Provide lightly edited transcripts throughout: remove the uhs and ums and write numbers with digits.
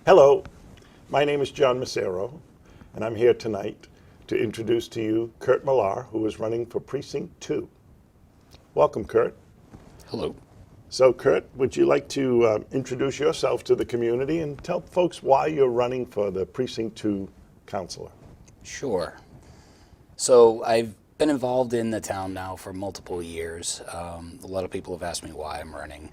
Hello, my name is John Macero, and I'm here tonight to introduce to you Kurt Millar, who is running for Precinct 2. Welcome, Kurt. Hello. So, Kurt, would you like to introduce yourself to the community and tell folks why you're running for the Precinct 2 Councilor? Sure. So I've been involved in the town now for multiple years. A lot of people have asked me why I'm running.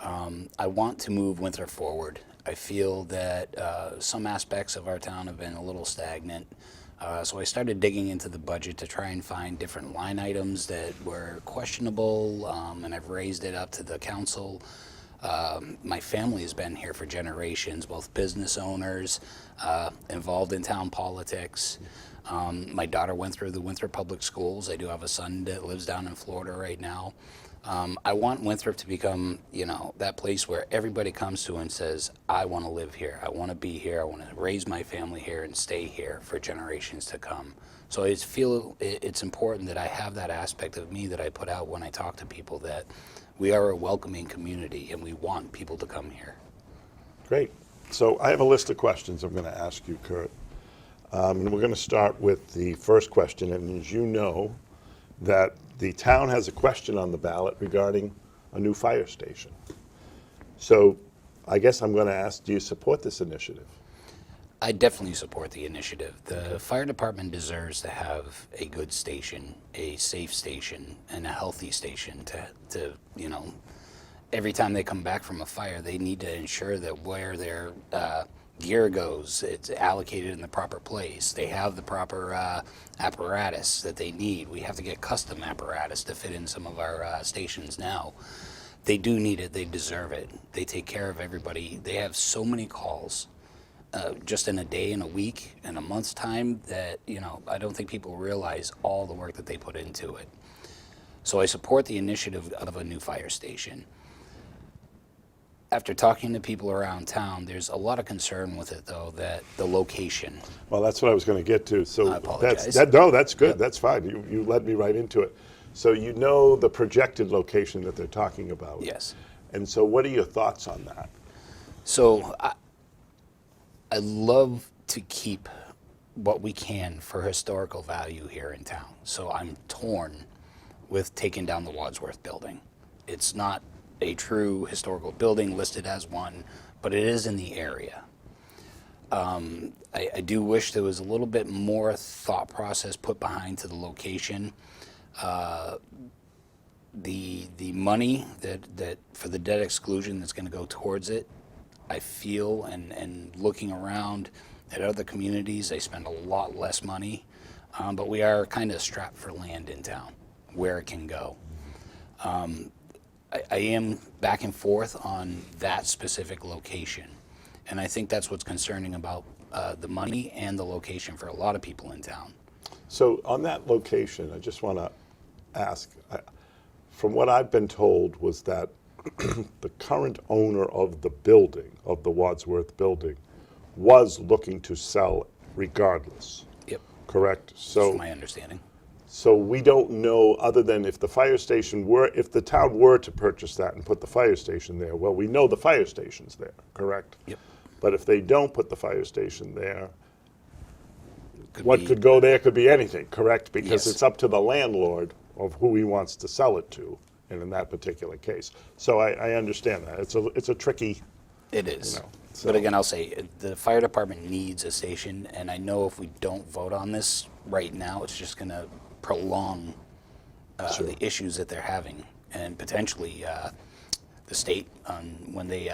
I want to move Winthrop forward. I feel that some aspects of our town have been a little stagnant. So I started digging into the budget to try and find different line items that were questionable, and I've raised it up to the council. My family has been here for generations, both business owners, involved in town politics. My daughter went through the Winthrop Public Schools. I do have a son that lives down in Florida right now. I want Winthrop to become, that place where everybody comes to and says, I want to live here. I want to be here. I want to raise my family here and stay here for generations to come. So I feel it's important that I have that aspect of me that I put out when I talk to people, that we are a welcoming community and we want people to come here. Great. So I have a list of questions I'm going to ask you, Kurt. And we're going to start with the first question. And as you know, that the town has a question on the ballot regarding a new fire station. So I guess I'm going to ask, do you support this initiative? I definitely support the initiative. The fire department deserves to have a good station, a safe station, and a healthy station to every time they come back from a fire, they need to ensure that where their gear goes, it's allocated in the proper place. They have the proper apparatus that they need. We have to get custom apparatus to fit in some of our stations now. They do need it. They deserve it. They take care of everybody. They have so many calls just in a day, in a week, in a month's time that, I don't think people realize all the work that they put into it. So I support the initiative of a new fire station. After talking to people around town, there's a lot of concern with it, though, that the location. Well, that's what I was going to get to. So I apologize. that's good. Yep. That's fine. You led me right into it. So you know the projected location that they're talking about. Yes. And so what are your thoughts on that? So I love to keep what we can for historical value here in town. So I'm torn with taking down the Wadsworth building. It's not a true historical building listed as one, but it is in the area. I do wish there was a little bit more thought process put behind to the location. The money that for the debt exclusion that's going to go towards it, I feel, and looking around at other communities, they spend a lot less money, but we are kind of strapped for land in town, where it can go. I am back and forth on that specific location. And I think that's what's concerning about the money and the location for a lot of people in town. So on that location, I just want to ask, from what I've been told was that the current owner of the building, of the Wadsworth building, was looking to sell regardless. Yep. Correct? So That's my understanding. So we don't know, other than if the fire station were, if the town were to purchase that and put the fire station there, well, we know the fire station's there, correct? Yep. But if they don't put the fire station there, Could could go there could be anything, correct? Because Yes. it's up to the landlord of who he wants to sell it to, and in that particular case. So I understand that. It's a tricky, It is. so- But again, I'll say the fire department needs a station, and I know if we don't vote on this right now, it's just going to prolong Sure. the issues that they're having, and potentially the state, when they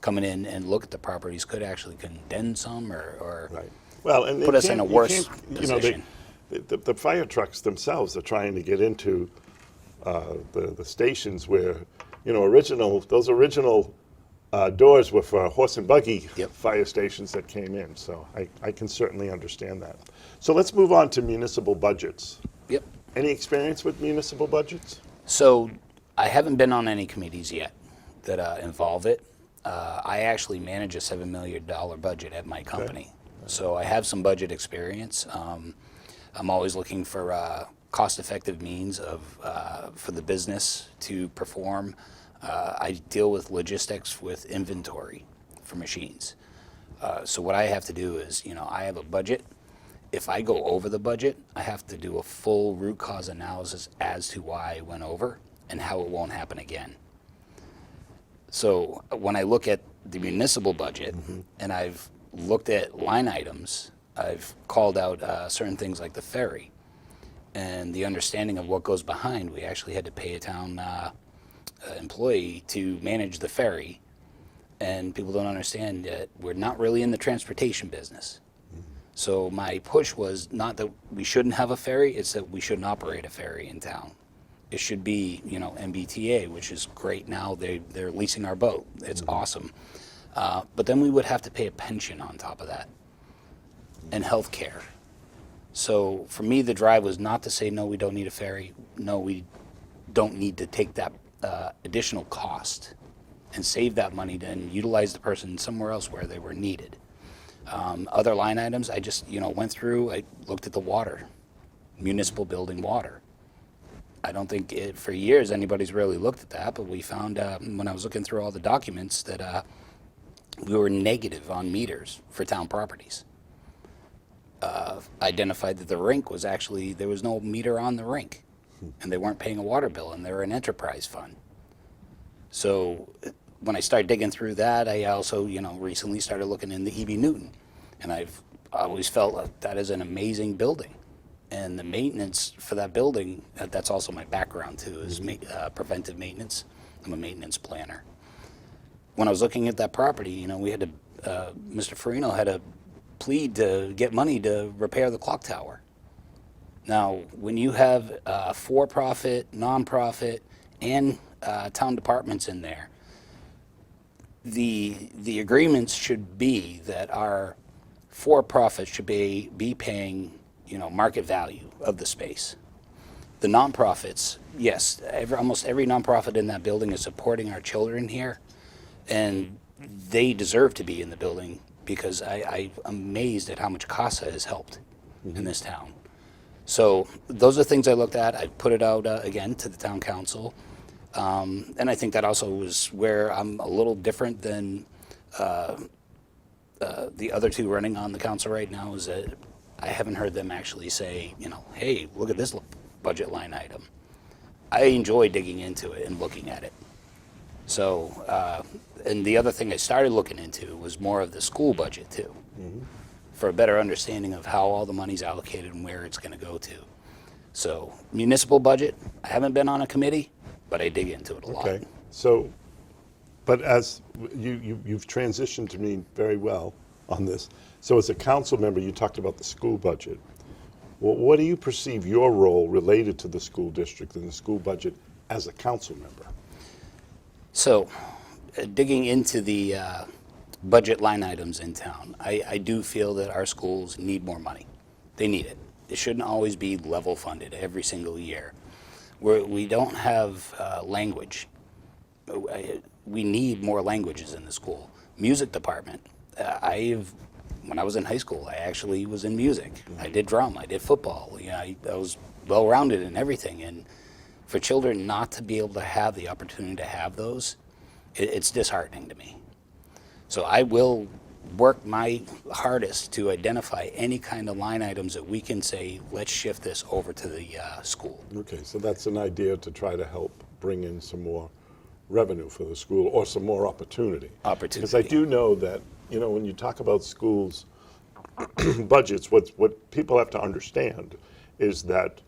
coming in and look at the properties, could actually condemn some or right. Well, and put they us in can't- a you worse can't- position. The fire trucks themselves are trying to get into the stations where, those original doors were for horse and buggy Yep. fire stations that came in. So I can certainly understand that. So let's move on to municipal budgets. Yep. Any experience with municipal budgets? So I haven't been on any committees yet that involve it. I actually manage a $7 million budget at my company. So I have some budget experience. I'm always looking for cost-effective means for the business to perform. I deal with logistics with inventory for machines. So what I have to do is, I have a budget. If I go over the budget, I have to do a full root cause analysis as to why I went over and how it won't happen again. So when I look at the municipal budget and I've looked at line items, I've called out certain things like the ferry and the understanding of what goes behind. We actually had to pay a town employee to manage the ferry, and people don't understand that we're not really in the transportation business. So my push was not that we shouldn't have a ferry, it's that we shouldn't operate a ferry in town. It should be, MBTA, which is great now. They're leasing our boat. It's awesome. But then we would have to pay a pension on top of that and health care. So for me, the drive was not to say, no, we don't need a ferry. No, we don't need to take that additional cost and save that money to and utilize the person somewhere else where they were needed. Other line items, I just, went through, I looked at the water, municipal building water. I don't think for years anybody's really looked at that, but we found when I was looking through all the documents that we were negative on meters for town properties. Identified that the rink was actually, there was no meter on the rink, and they weren't paying a water bill, and they were an enterprise fund. So when I started digging through that, I also, recently started looking in the E.B. Newton, and I've always felt like that is an amazing building. And the maintenance for that building, that's also my background too, is preventive maintenance. I'm a maintenance planner. When I was looking at that property, we had to, Mr. Farino had to plead to get money to repair the clock tower. Now, when you have for-profit, non-profit, and town departments in there, the agreements should be that our for-profit should be paying, market value of the space. The nonprofits, yes, almost every nonprofit in that building is supporting our children here, and they deserve to be in the building because I'm amazed at how much CASA has helped in this town. So those are things I looked at. I put it out again to the town council. And I think that also was where I'm a little different than the other two running on the council right now, is that I haven't heard them actually say, hey, look at this budget line item. I enjoy digging into it and looking at it. So, and the other thing I started looking into was more of the school budget too, for a better understanding of how all the money's allocated and where it's going to go to. So municipal budget, I haven't been on a committee, but I dig into it a lot. Okay, so, but as you've transitioned to me very well on this. So as a council member, you talked about the school budget. Well, what do you perceive your role related to the school district and the school budget as a council member? So digging into the budget line items in town, I do feel that our schools need more money. They need it. It shouldn't always be level funded every single year. We don't have language. We need more languages in the school. Music department. When I was in high school, I actually was in music. I did drum, I did football. I was well-rounded in everything. And for children not to be able to have the opportunity to have those, it's disheartening to me. So I will work my hardest to identify any kind of line items that we can say, let's shift this over to the school. Okay, so that's an idea to try to help bring in some more revenue for the school or some more opportunity. Because I do know that, when you talk about schools' budgets, what people have to understand is that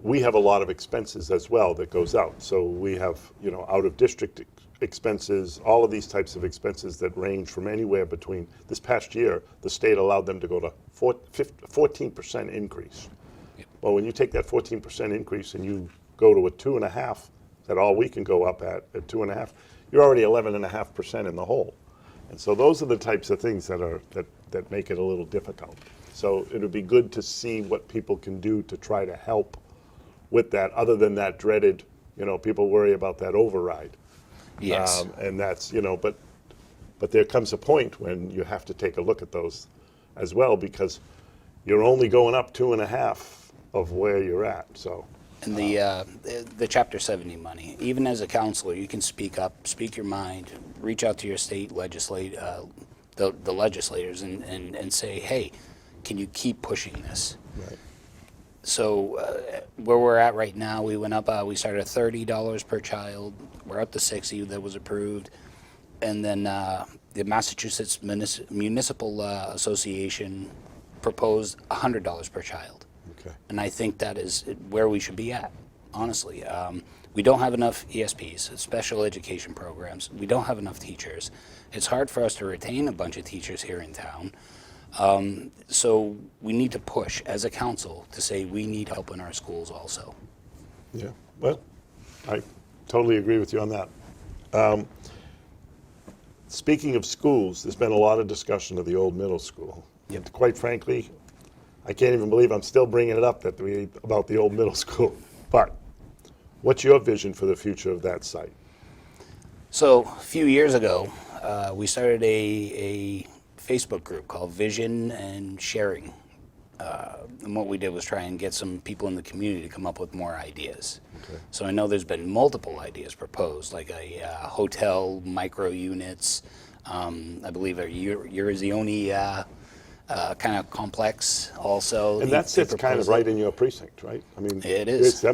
we have a lot of expenses as well that goes out. So we have, out-of-district expenses, all of these types of expenses that range from anywhere between, this past year, the state allowed them to go to 14% increase. Yep. Well, when you take that 14% increase and you go to a 2.5%, that all we can go up at 2.5%, you're already 11.5% in the hole. And so those are the types of things that make it a little difficult. So it would be good to see what people can do to try to help with that, other than that dreaded, people worry about that override. Yes. And that's, but there comes a point when you have to take a look at those as well, because you're only going up 2.5 of where you're at, so. And the Chapter 70 money, even as a councilor, you can speak up, speak your mind, reach out to your state the legislators and say, hey, can you keep pushing this? Right. So where we're at right now, we went up, we started at $30 per child. We're up to 60 that was approved. And then the Massachusetts Municipal Association proposed $100 per child. Okay. And I think that is where we should be at, honestly. We don't have enough ESPs, special education programs. We don't have enough teachers. It's hard for us to retain a bunch of teachers here in town. So we need to push as a council to say we need help in our schools also. Yeah, well, I totally agree with you on that. Speaking of schools, there's been a lot of discussion of the old middle school. Yep. Quite frankly, I can't even believe I'm still bringing it up about the old middle school. But what's your vision for the future of that site? So a few years ago, we started a Facebook group called Vision and Sharing. And what we did was try and get some people in the community to come up with more ideas. Okay. So I know there's been multiple ideas proposed, like a hotel, micro units. I believe a Eurazioni kind of complex also. And that sits kind of right in your precinct, right? I mean, It is. Yeah,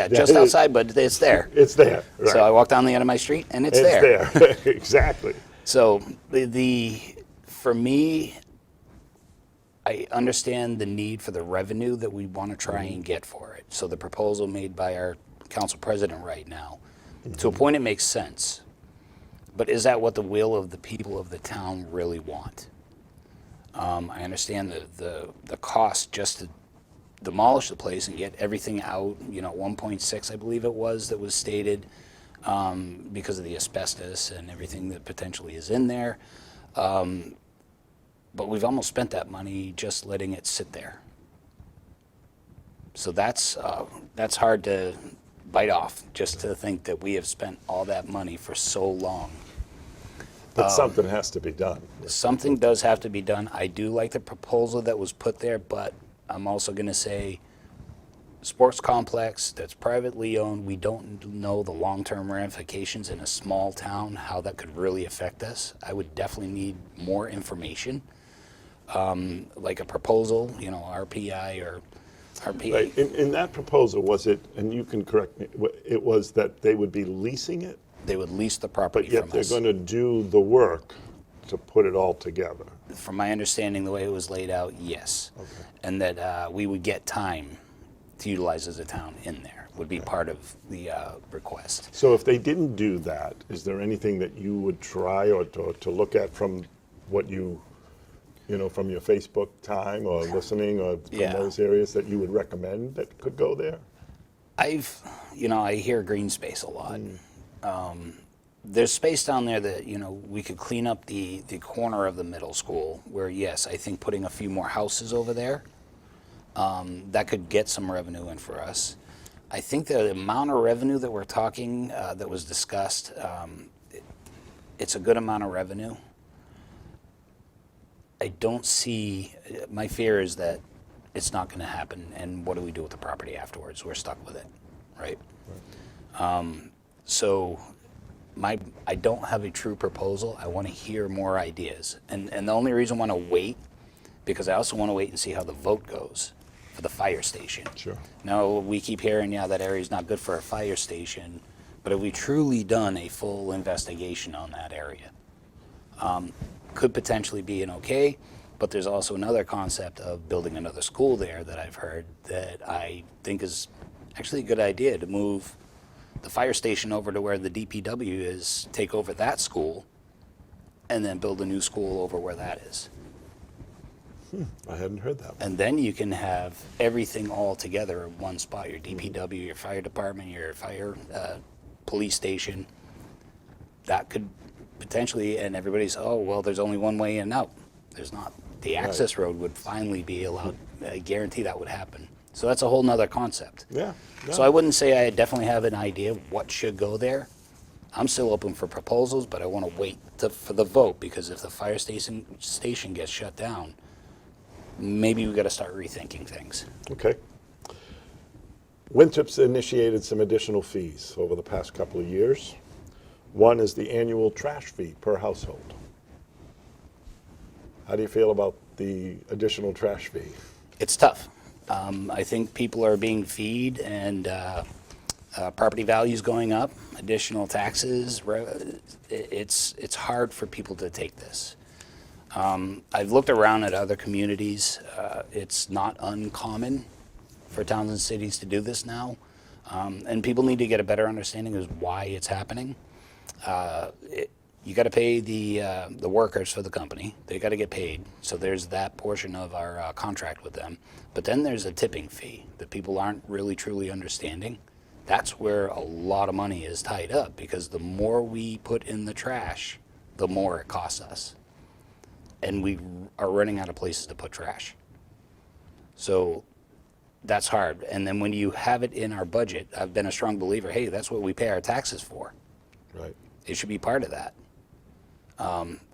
that just is- outside, but it's there. It's there. Right. So I walk down the end of my street, and it's It's there. there. Exactly. So for me, I understand the need for the revenue that we want to try and get for it. So the proposal made by our council president right now, to a point it makes sense. But is that what the will of the people of the town really want? I understand the cost just to demolish the place and get everything out, 1.6 I believe it was that was stated, because of the asbestos and everything that potentially is in there. But we've almost spent that money just letting it sit there. So that's hard to bite off, just to think that we have spent all that money for so long. But something has to be done. Something does have to be done. I do like the proposal that was put there, but I'm also going to say sports complex that's privately owned, we don't know the long-term ramifications in a small town, how that could really affect us. I would definitely need more information, like a proposal, RPI or RPA. Right. In that proposal, was it, and you can correct me, it was that they would be leasing it, They would lease the property but yet from they're us. going to do the work to put it all together. From my understanding, the way it was laid out, yes. Okay. And that we would get time to utilize as a town in there, would be part of the request. So if they didn't do that, is there anything that you would try or to look at from what from your Facebook time or listening or from Yeah. those areas that you would recommend that could go there? I hear green space a lot. There's space down there that, we could clean up the corner of the middle school where, yes, I think putting a few more houses over there, that could get some revenue in for us. I think the amount of revenue that we're talking, that was discussed, it's a good amount of revenue. I don't see, my fear is that it's not going to happen, and what do we do with the property afterwards? We're stuck with it, right? So I don't have a true proposal. I want to hear more ideas. And the only reason I want to wait, because I also want to wait and see how the vote goes for the fire station. Sure. Now, we keep hearing, that area is not good for a fire station, but have we truly done a full investigation on that area? Could potentially be an okay, but there's also another concept of building another school there that I've heard that I think is actually a good idea, to move the fire station over to where the DPW is, take over that school, and then build a new school over where that is. I hadn't heard that one. And then you can have everything all together in one spot, your DPW, your fire department, your fire police station. That could potentially, and everybody's, oh, well, there's only one way in and out. There's not. The access road would finally be allowed. I guarantee that would happen. So that's a whole nother concept. Yeah. So I wouldn't say I definitely have an idea of what should go there. I'm still open for proposals, but I want to wait for the vote, because if the fire station gets shut down, maybe we got to start rethinking things. Okay. Winthrop's initiated some additional fees over the past couple of years. One is the annual trash fee per household. How do you feel about the additional trash fee? It's tough. I think people are being feed and property values going up, additional taxes. It's hard for people to take this. I've looked around at other communities. It's not uncommon for towns and cities to do this now. And people need to get a better understanding of why it's happening. You got to pay the workers for the company. They got to get paid. So there's that portion of our contract with them. But then there's a tipping fee that people aren't really truly understanding. That's where a lot of money is tied up, because the more we put in the trash, the more it costs us. And we are running out of places to put trash. So that's hard. And then when you have it in our budget, I've been a strong believer, hey, that's what we pay our taxes for. Right. It should be part of that.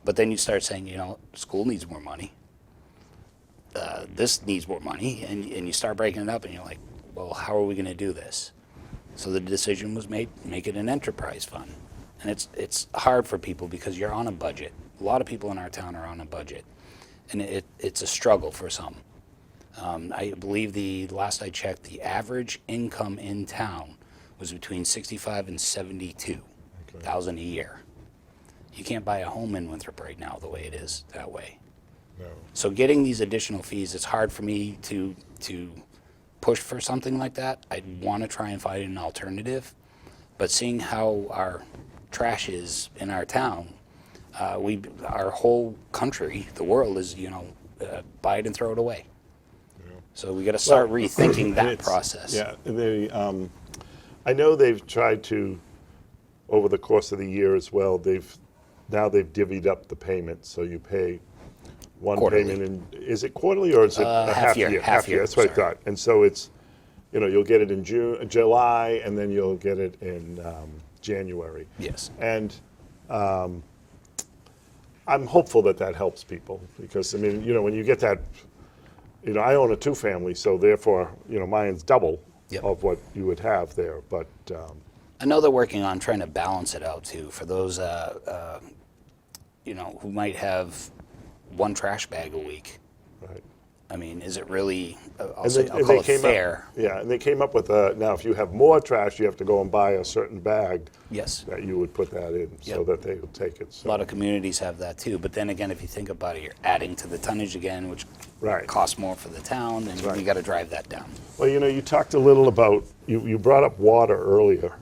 But then you start saying, school needs more money. This needs more money. And you start breaking it up, and you're like, well, how are we going to do this? So the decision was made, make it an enterprise fund. And it's hard for people because you're on a budget. A lot of people in our town are on a budget. And it's a struggle for some. I believe the last I checked, the average income in town was between 65 and 72,000 a year. You can't buy a home in Winthrop right now the way it is that way. No. So getting these additional fees, it's hard for me to push for something like that. I'd want to try and find an alternative. But seeing how our trash is in our town, our whole country, the world is, buy it and throw it away. So we got to start rethinking that process. Yeah, I know they've tried to, over the course of the year as well, they've divvied up the payments, so you pay one Quarterly. payment is it quarterly or is it a half year? Half year, That's what I sorry. thought. And so it's, you'll get it in July, and then you'll get it in January. Yes. And I'm hopeful that helps people, because when you get that, I own a 2-family, so therefore, mine's double Yep. of what you would have there. But I know they're working on trying to balance it out too for those, who might have one trash bag a week. right. I mean, is it really? I'll And call it came fair. And they came up with now if you have more trash, you have to go and buy a certain bag Yes. that you would put that in, so Yep. that they would take it. So. A lot of communities have that too. But then again, if you think about it, you're adding to the tonnage again, which Right. costs more for the town, and we got to drive that down. Well, you talked a little about, you brought up water earlier,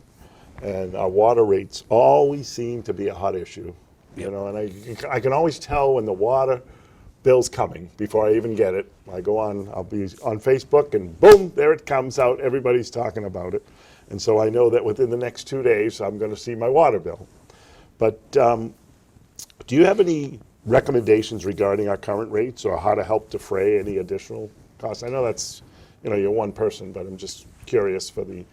and our water rates always seem to be a hot issue. Yep. And I can always tell when the water bill's coming before I even get it. I'll be on Facebook, and boom, there it comes out. Everybody's talking about it. And so I know that within the next 2 days, I'm going to see my water bill. But do you have any recommendations regarding our current rates, or how to help defray any additional costs? I know that's, you're one person, but I'm just curious for the,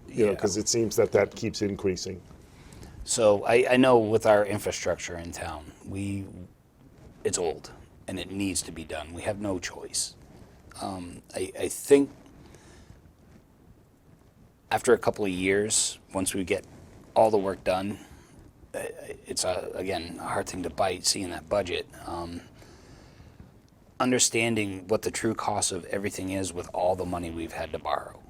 because it seems that keeps increasing. So I know with our infrastructure in town, it's old and it needs to be done. We have no choice. I think after a couple of years, once we get all the work done, it's again a hard thing to bite, seeing that budget. Understanding what the true cost of everything is with all the money we've had to borrow.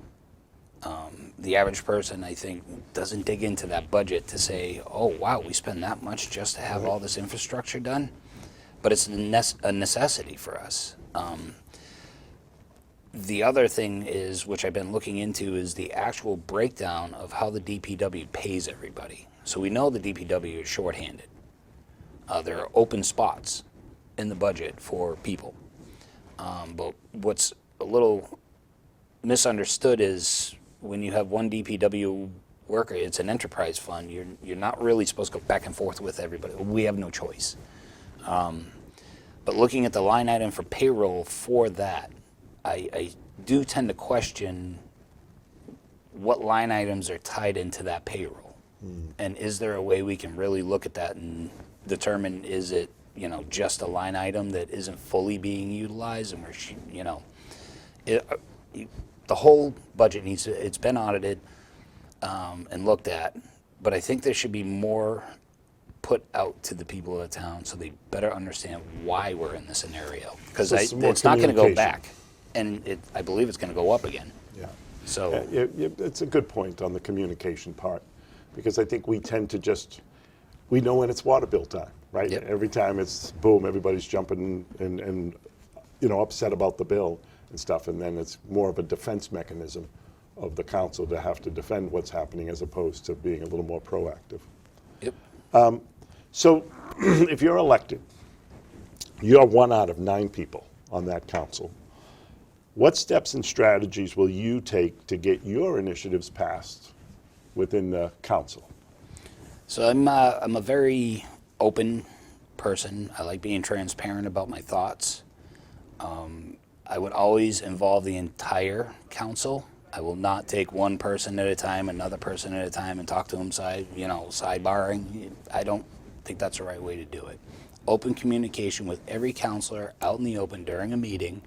The average person, I think, doesn't dig into that budget to say, oh, wow, we spend that much just to have all this infrastructure done. But it's a necessity for us. The other thing is, which I've been looking into, is the actual breakdown of how the DPW pays everybody. So we know the DPW is shorthanded. There are open spots in the budget for people. But what's a little misunderstood is when you have one DPW worker, it's an enterprise fund. You're not really supposed to go back and forth with everybody. We have no choice. But looking at the line item for payroll for that, I do tend to question what line items are tied into that payroll. And is there a way we can really look at that and determine, is it, just a line item that isn't fully being utilized, and the whole budget it's been audited and looked at, but I think there should be more put out to the people of the town so they better understand why we're in the scenario. Because So some more it's not going to go communication. back. And I believe it's going to go up again. Yeah. So, It's a good point on the communication part, because I think we tend to we know when it's water bill time, right? Yep. Every time it's boom, everybody's jumping and upset about the bill and stuff, and then it's more of a defense mechanism of the council to have to defend what's happening as opposed to being a little more proactive. yep. So if you're elected, you're 1 out of 9 people on that council. What steps and strategies will you take to get your initiatives passed within the council? So I'm a very open person. I like being transparent about my thoughts. I would always involve the entire council. I will not take one person at a time, another person at a time, and talk to them sidebarring. I don't think that's the right way to do it. Open communication with every councilor out in the open during a meeting.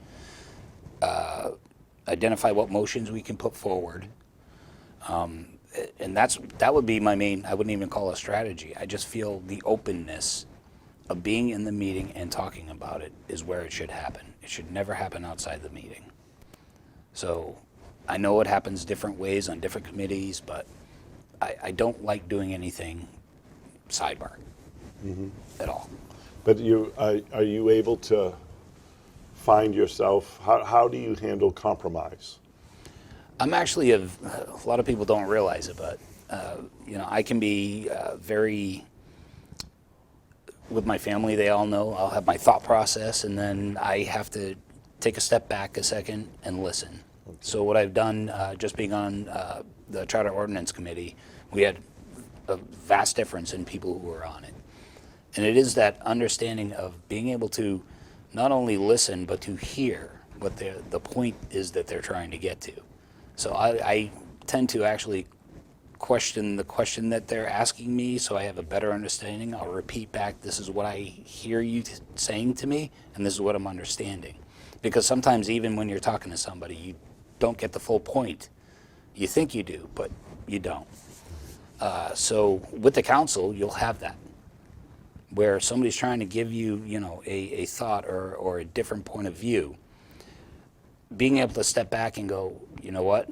Identify what motions we can put forward. And that would be my main, I wouldn't even call it a strategy. I just feel the openness of being in the meeting and talking about it is where it should happen. It should never happen outside the meeting. So I know it happens different ways on different committees, but I don't like doing anything sidebar at all. But are you able to find yourself, how do you handle compromise? I'm actually a lot of people don't realize it, but I can be very, with my family, they all know I'll have my thought process, and then I have to take a step back a second and listen. Okay. So what I've done, just being on the Charter Ordinance Committee, we had a vast difference in people who were on it. And it is that understanding of being able to not only listen, but to hear what the point is that they're trying to get to. So I tend to actually question the question that they're asking me so I have a better understanding. I'll repeat back, this is what I hear you saying to me, and this is what I'm understanding. Because sometimes even when you're talking to somebody, you don't get the full point. You think you do, but you don't. So with the council, you'll have that, where somebody's trying to give you, a thought or a different point of view. Being able to step back and go, you know what?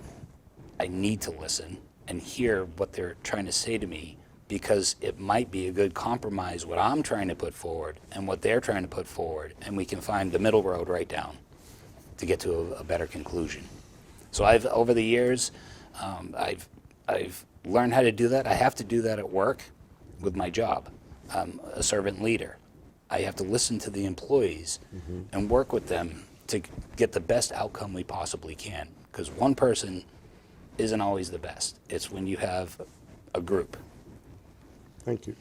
I need to listen and hear what they're trying to say to me, because it might be a good compromise what I'm trying to put forward and what they're trying to put forward, and we can find the middle road right down to get to a better conclusion. So over the years, I've learned how to do that. I have to do that at work with my job. I'm a servant leader. I have to listen to the employees and work with them to get the best outcome we possibly can, because one person isn't always the best. It's when you have a group. Thank you.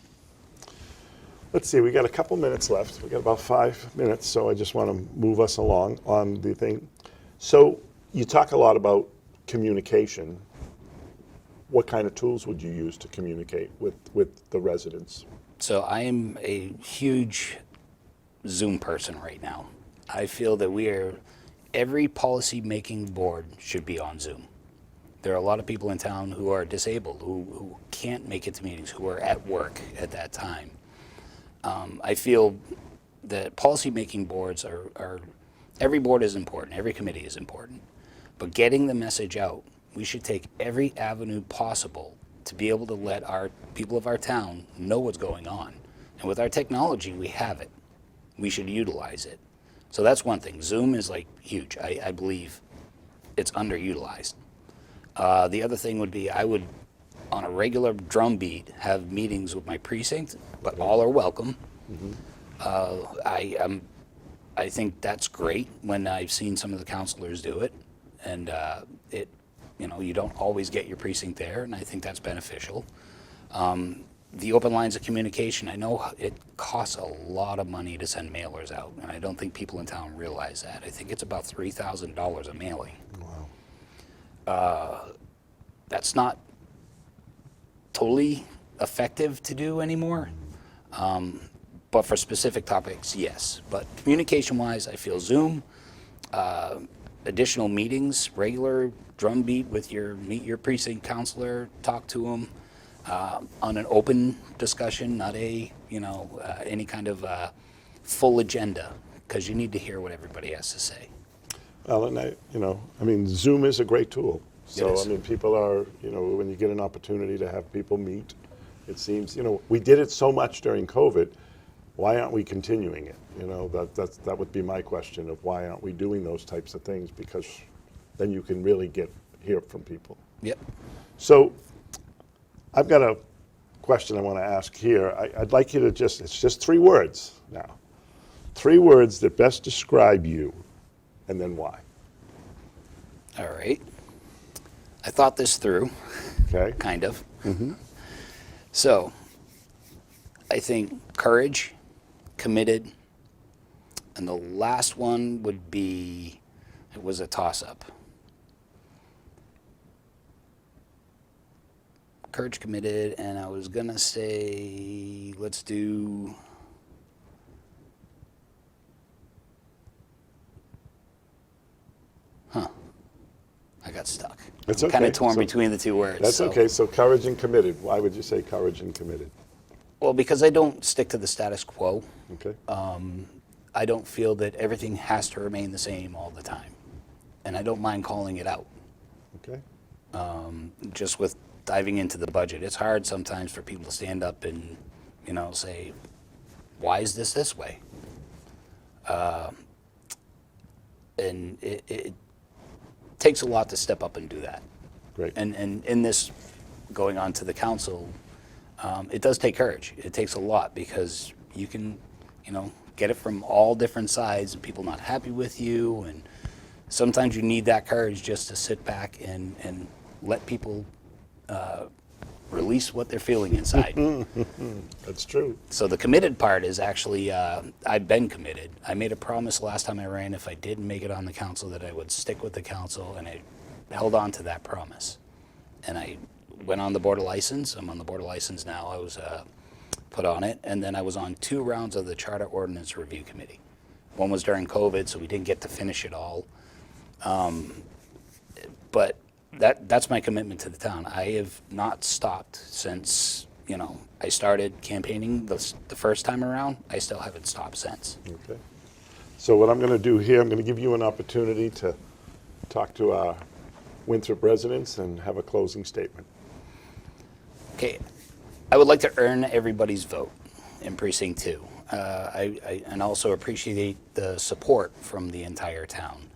Let's see, we got a couple minutes left. We got about 5 minutes, so I just want to move us along on the thing. So you talk a lot about communication. What kind of tools would you use to communicate with the residents? So I am a huge Zoom person right now. I feel that every policy-making board should be on Zoom. There are a lot of people in town who are disabled, who can't make it to meetings, who are at work at that time. I feel that policy-making boards every board is important, every committee is important, but getting the message out, we should take every avenue possible to be able to let our people of our town know what's going on. And with our technology, we have it. We should utilize it. So that's one thing. Zoom is huge. I believe it's underutilized. The other thing would be I would, on a regular drumbeat, have meetings with my precinct, but all are welcome. I think that's great when I've seen some of the councilors do it, and you don't always get your precinct there, and I think that's beneficial. The open lines of communication, I know it costs a lot of money to send mailers out, and I don't think people in town realize that. I think it's about $3,000 a mailing. Wow. That's not totally effective to do anymore, but for specific topics, yes. But communication-wise, I feel Zoom, additional meetings, regular drumbeat with meet your precinct counselor, talk to them. on an open discussion, not a, any kind of full agenda, because you need to hear what everybody has to say. Well, and I mean, Zoom is a great tool. So, is. I mean, people are, when you get an opportunity to have people meet, it seems, we did it so much during COVID. Why aren't we continuing it? That would be my question of why aren't we doing those types of things? Because then you can really hear from people. Yep. So, I've got a question I want to ask here. I'd like you to it's just 3 words now. 3 words that best describe you, and then why. All right. I thought this through, Okay? kind of. So, I think courage, committed, and the last one would be, it was a toss-up. Courage, committed, and I was gonna say, let's do, I got stuck. That's I'm kind okay. of torn So- between the 2 words. That's so- okay. So courage and committed. Why would you say courage and committed? Well, because I don't stick to the status quo. Okay. I don't feel that everything has to remain the same all the time. And I don't mind calling it out. Okay. Just with diving into the budget, it's hard sometimes for people to stand up and, say, why is this way? And it takes a lot to step up and do that. Great. And in this, going on to the council, it does take courage. It takes a lot because you can, get it from all different sides and people not happy with you. And sometimes you need that courage just to sit back and let people release what they're feeling inside. That's true. So the committed part is actually, I've been committed. I made a promise last time I ran, if I didn't make it on the council, that I would stick with the council, and I held on to that promise. And I went on the board of license. I'm on the board of license now. I was put on it, and then I was on 2 rounds of the Charter Ordinance Review Committee. One was during COVID, so we didn't get to finish it all. But that's my commitment to the town. I have not stopped since, I started campaigning the first time around. I still haven't stopped since. Okay. So what I'm going to do here, I'm going to give you an opportunity to talk to our Winthrop residents and have a closing statement. Okay, I would like to earn everybody's vote in Precinct 2. I and also appreciate the support from the entire town.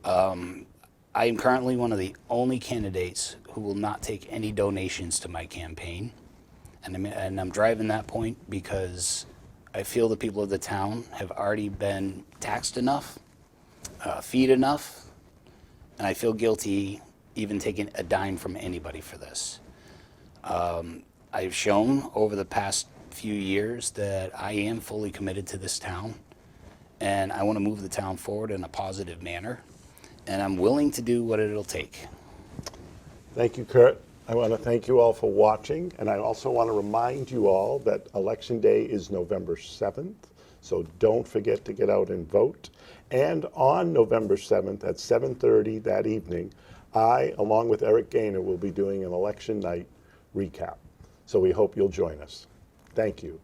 I am currently one of the only candidates who will not take any donations to my campaign. And I'm driving that point because I feel the people of the town have already been taxed enough, feed enough, and I feel guilty even taking a dime from anybody for this. I've shown over the past few years that I am fully committed to this town, and I want to move the town forward in a positive manner, and I'm willing to do what it'll take. Thank you, Kurt. I want to thank you all for watching, and I also want to remind you all that Election Day is November 7th, so don't forget to get out and vote. And on November 7th at 7:30 that evening, I, along with Eric Gaynor, will be doing an election night recap. So we hope you'll join us. Thank you.